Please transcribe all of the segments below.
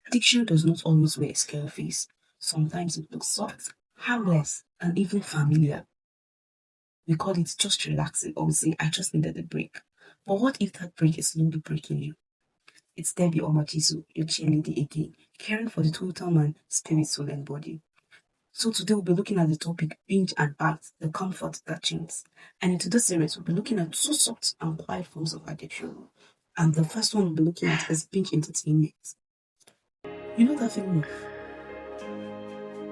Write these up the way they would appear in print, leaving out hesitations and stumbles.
Addiction does not always wear a scary face. Sometimes it looks soft, harmless, and even familiar. We call it just relaxing or we say, I just needed a break. But what if that break is slowly breaking you? It's Debbie Omachisu, your cheerleader again, caring for the total man, spirit, soul, and body. So today we'll be looking at the topic binge and bite, the comfort that changes. And in today's series, we'll be looking at two soft and quiet forms of addiction. And the first one we'll be looking at is binge entertainment. You know that feeling of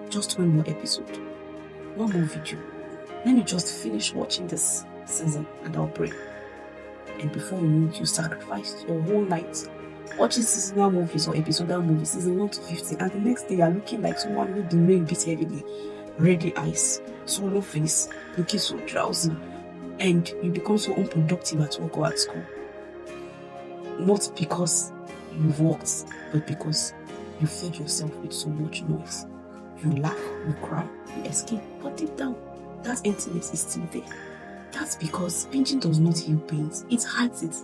just one more episode, one more video. Let me just finish watching this season and I'll break. And before you know it, you sacrificed your whole night watching seasonal movies or episodal movies, season 1 to 50, and the next day you're looking like someone who the rain beat heavily, ready eyes, swollen face, looking so drowsy, and you become so unproductive at work or at school. Not because you've worked, but because you fed yourself with so much noise. You laugh, you cry, you escape, but deep down, that emptiness is still there. That's because binging does not heal pains, it hides it.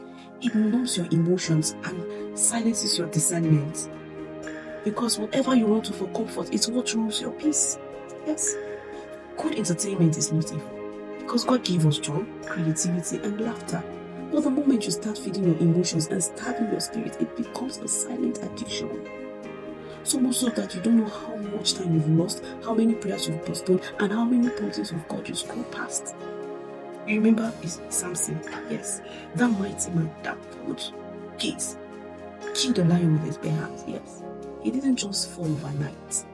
It numbs your emotions and silences your discernment. Because whatever you run to for comfort, it's what rules your peace. Yes, good entertainment is not evil. Because God gave us joy, creativity, and laughter. But the moment you start feeding your emotions and starving your spirit, it becomes a silent addiction. So much so that you don't know how much time you've lost, how many prayers you've postponed, and how many promises of God you scroll past. You remember Samson? Yes, that mighty man that could killed the lion with his bare hands. Yes, he didn't just fall overnight.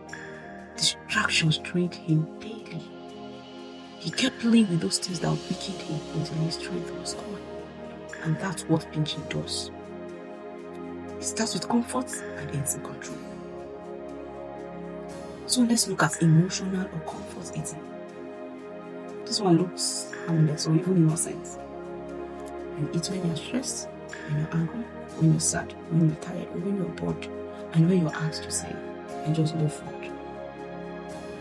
Distractions trained him daily. He kept playing with those things that weakened him until his strength was gone. And that's what binging does. It starts with comfort and ends in control. So let's look at emotional or comfort eating. This one looks harmless or even innocent. You eat when you're stressed, when you're angry, when you're sad, when you're tired, or when you're bored, and when you're asked to say, I just love food.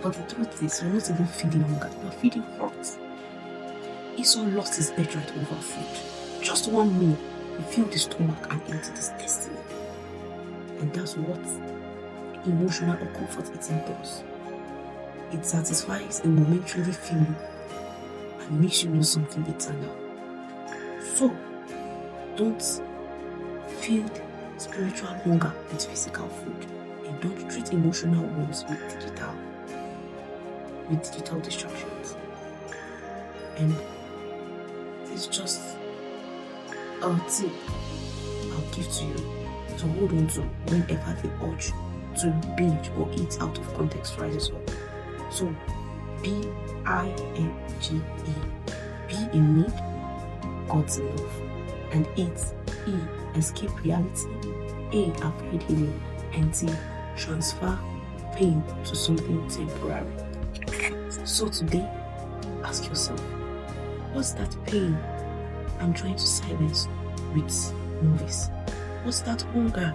But the truth is, you're not even feeding hunger, you're feeding hurt. Esau lost his birthright over food. Just one meal, he filled his stomach and emptied his destiny. And that's what emotional or comfort eating does. It satisfies a momentary feeling and makes you know something eternal. So, don't feed spiritual hunger with physical food, and don't treat emotional wounds with digital distractions. And it's just a tip I'll give to you to hold on to whenever the urge to binge or eat out of context rises up. So, BINGE. Be in need, God's love. And eat, E, escape reality. A, avoid healing. And T, transfer pain to something temporary. So today, ask yourself, what's that pain I'm trying to silence with movies? What's that hunger?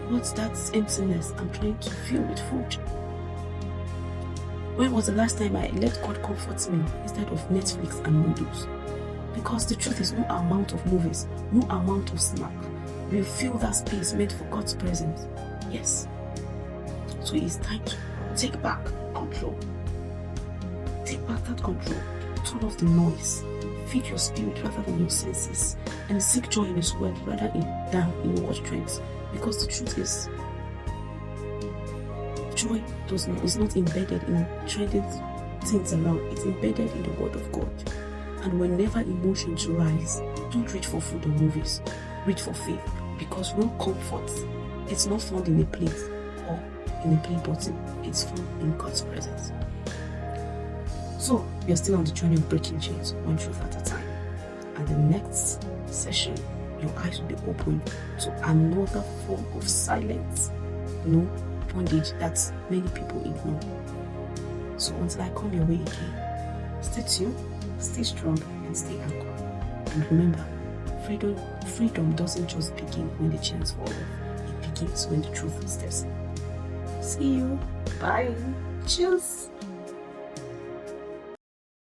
What's that emptiness I'm trying to fill with food? When was the last time I let God comfort me instead of Netflix and noodles? Because the truth is, no amount of movies, no amount of snack will fill that space meant for God's presence. Yes. So it's time to take back control. Take back that control. Turn off the noise. Feed your spirit rather than your senses. And seek joy in His word rather than in what trends. Because the truth is, joy is not embedded in trending things around. It's embedded in the word of God. And whenever emotions rise, don't reach for food or movies. Reach for faith. Because real comfort, it's not found in a place or in a play button. It's found in God's presence. So, we are still on the journey of breaking chains, one truth at a time. And the next session, your eyes will be open to another form of silence. Bondage that many people ignore. So until I come your way again, stay tuned, stay strong, and stay anchored. And remember, freedom doesn't just begin when the chains fall off. It begins when the truth steps in. See you. Bye. Cheers.